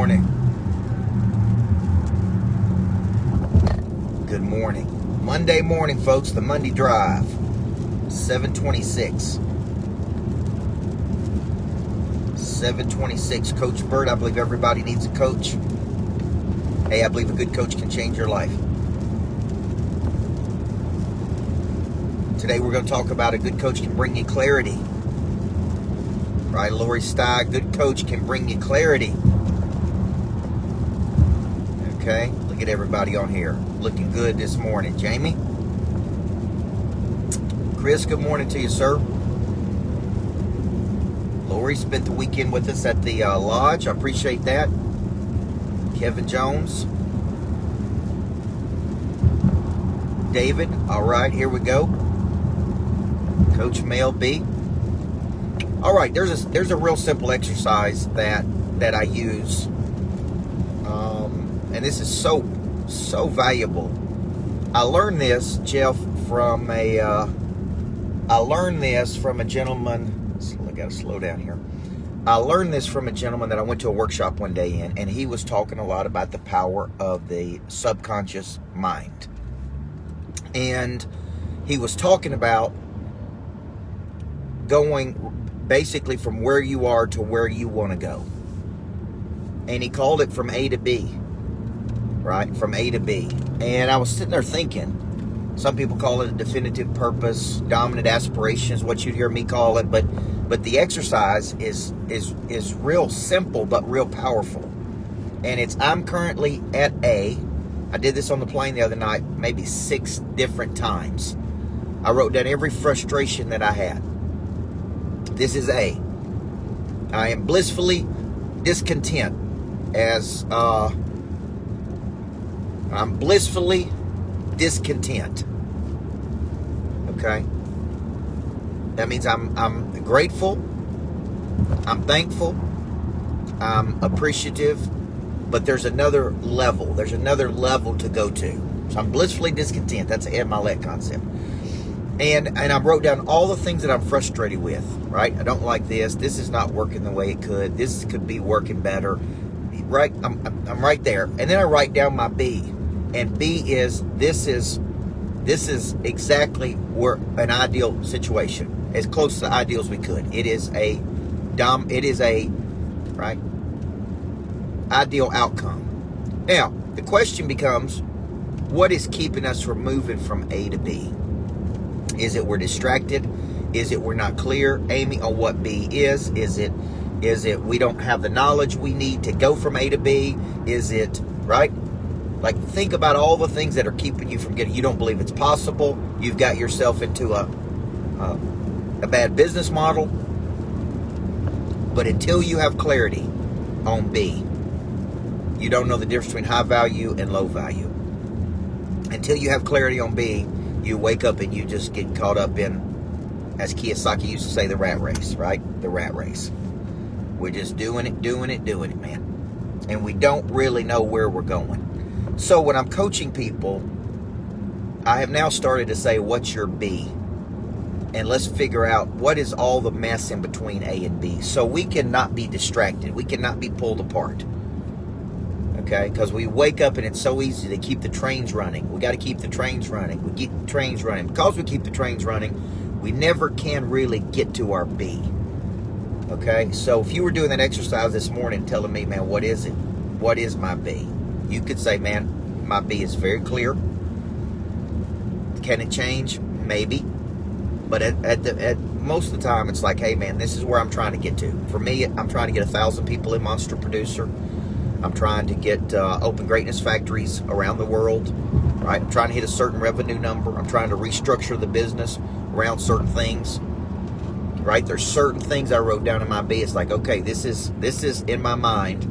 morning. Good morning. Monday morning, folks. The Monday Drive. 7:26. 7:26. Coach Burt, I believe everybody needs a coach. Hey, I believe a good coach can change your life. Today we're going to talk about a good coach can bring you clarity. Right, Lori Stye, good coach can bring you clarity. Okay, look at everybody on here. Looking good this morning. Jamie? Chris, good morning to you, sir. Lori spent the weekend with us at the lodge. I appreciate that. Kevin Jones. David, all right, here we go. Coach Mel B. All right, there's a real simple exercise that I use, and this is so valuable. I learned this, Jeff, from a gentleman. I gotta slow down here. I learned this from a gentleman that I went to a workshop one day in, and he was talking a lot about the power of the subconscious mind, and he was talking about going basically from where you are to where you want to go. And he called it from A to B, right? From A to B. And I was sitting there thinking, some people call it a definitive purpose, dominant aspiration is what you'd hear me call it, but the exercise is real simple but real powerful. And it's, I'm currently at A. I did this on the plane the other night, maybe 6 different times. I wrote down every frustration that I had. This is A. I am blissfully discontent as I'm blissfully discontent. Okay? That means I'm grateful, I'm thankful, I'm appreciative, but there's another level. There's another level to go to. So I'm blissfully discontent. That's an Ed Mylett concept. And I wrote down all the things that I'm frustrated with, right? I don't like this. This is not working the way it could. This could be working better, right? I'm right there. And then I write down my B. And B is, this is exactly where an ideal situation, as close to the ideal as we could. It is a right, ideal outcome. Now, the question becomes, what is keeping us from moving from A to B? Is it we're distracted? Is it we're not clear, Amy, on what B is? Is it we don't have the knowledge we need to go from A to B? Is it, right? Like, think about all the things that are keeping you from getting. You don't believe it's possible. You've got yourself into a bad business model. But until you have clarity on B, you don't know the difference between high value and low value. Until you have clarity on B, you wake up and you just get caught up in, as Kiyosaki used to say, the rat race, right? The rat race. We're just doing it, man. And we don't really know where we're going. So when I'm coaching people, I have now started to say, what's your B? And let's figure out what is all the mess in between A and B. So we cannot be distracted. We cannot be pulled apart. Okay, because we wake up and it's so easy to keep the trains running. We got to keep the trains running. We keep the trains running. Because we keep the trains running, we never can really get to our B. Okay, so if you were doing that exercise this morning telling me, man, what is it? What is my B? You could say, man, my B is very clear. Can it change? Maybe. But at most of the time, it's like, hey, man, this is where I'm trying to get to. For me, I'm trying to get 1,000 people in Monster Producer. I'm trying to get Open Greatness factories around the world, right? I'm trying to hit a certain revenue number. I'm trying to restructure the business around certain things, right? There's certain things I wrote down in my B. It's like, okay, this is in my mind,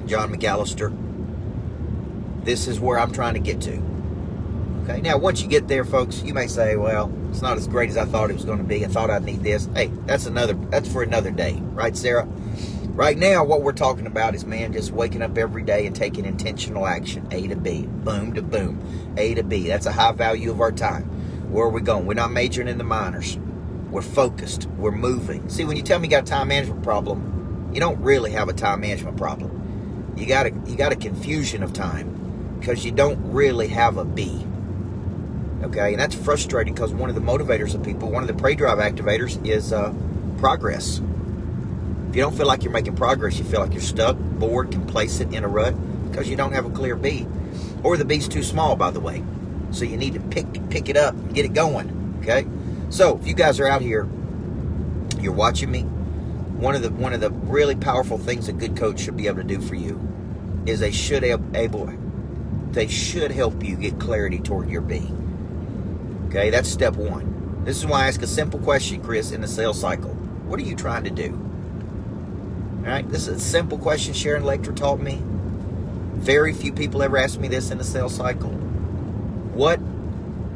John McAllister. This is where I'm trying to get to. Okay, now once you get there, folks, you may say, well, it's not as great as I thought it was going to be. I thought I'd need this. Hey, that's for another day, right, Sarah? Right now, what we're talking about is, man, just waking up every day and taking intentional action. A to B, boom to boom, A to B. That's a high value of our time. Where are we going? We're not majoring in the minors. We're focused. We're moving. See, when you tell me you got a time management problem, you don't really have a time management problem. You got a confusion of time because you don't really have a B. Okay, and that's frustrating because one of the motivators of people, one of the Prey Drive activators is progress. If you don't feel like you're making progress, you feel like you're stuck, bored, complacent, in a rut because you don't have a clear B. Or the B's too small, by the way. So you need to pick it up and get it going. Okay? So if you guys are out here, you're watching me, one of the really powerful things a good coach should be able to do for you is they should help you get clarity toward your B. Okay, that's step one. This is why I ask a simple question, Chris, in the sales cycle. What are you trying to do? All right, this is a simple question Sharon Lecter taught me. Very few people ever ask me this in the sales cycle. What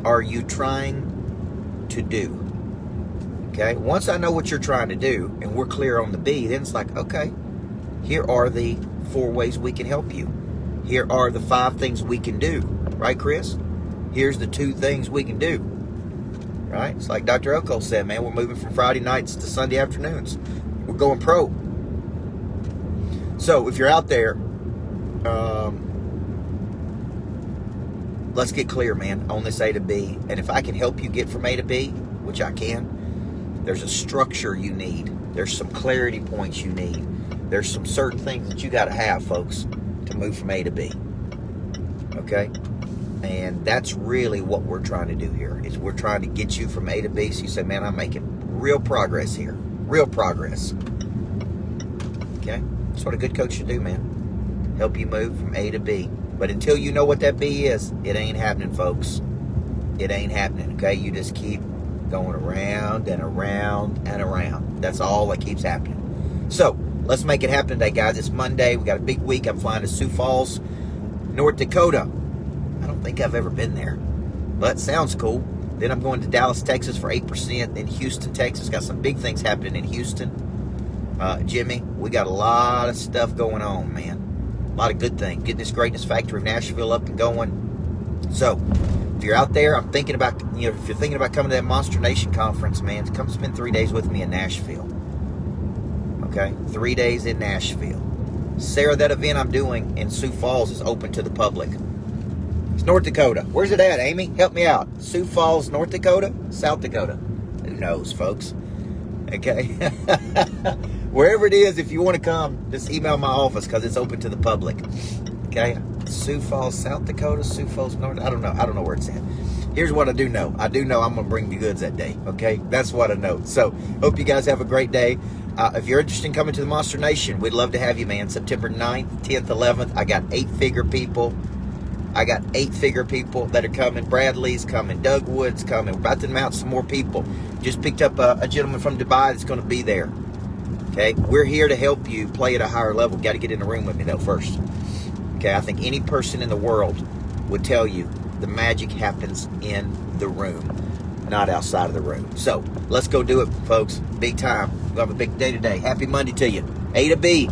are you trying to do? Okay, once I know what you're trying to do and we're clear on the B, then it's like, okay, here are the 4 ways we can help you. Here are the 5 things we can do. Right, Chris? Here's the 2 things we can do. Right? It's like Dr. Oko said, man, we're moving from Friday nights to Sunday afternoons. We're going pro. So if you're out there, let's get clear, man, on this A to B. And if I can help you get from A to B, which I can, there's a structure you need. There's some clarity points you need. There's some certain things that you got to have, folks, to move from A to B. Okay? And that's really what we're trying to do here, is we're trying to get you from A to B. So you say, man, I'm making real progress here. Real progress. Okay? That's what a good coach should do, man. Help you move from A to B. But until you know what that B is, it ain't happening, folks. It ain't happening, okay? You just keep going around and around and around. That's all that keeps happening. So, let's make it happen today, guys. It's Monday. We got a big week. I'm flying to Sioux Falls, North Dakota. I don't think I've ever been there, but sounds cool. Then I'm going to Dallas, Texas for 8%. Then Houston, Texas. Got some big things happening in Houston. Jimmy, we got a lot of stuff going on, man. A lot of good things. Getting this Greatness Factory of Nashville up and going. So, if you're out there, I'm thinking about, if you're thinking about coming to that Monster Nation conference, man, come spend 3 days with me in Nashville. Okay? 3 days in Nashville. Sarah, that event I'm doing in Sioux Falls is open to the public. It's North Dakota. Where's it at, Amy? Help me out. Sioux Falls, North Dakota? South Dakota? Who knows, folks? Okay? Wherever it is, if you want to come, just email my office because it's open to the public. Okay? Sioux Falls, South Dakota, Sioux Falls, North. I don't know where it's at. Here's what I do know. I do know I'm going to bring the goods that day. Okay? That's what I know. So, hope you guys have a great day. If you're interested in coming to the Monster Nation, we'd love to have you, man. September 9th, 10th, 11th. I got 8-figure people. That are coming. Bradley's coming. Doug Wood's coming. We're about to mount some more people. Just picked up a gentleman from Dubai that's going to be there. Okay? We're here to help you play at a higher level. Got to get in the room with me, though, first. Okay? I think any person in the world would tell you the magic happens in the room, not outside of the room. So, let's go do it, folks. Big time. We'll have a big day today. Happy Monday to you. A to B.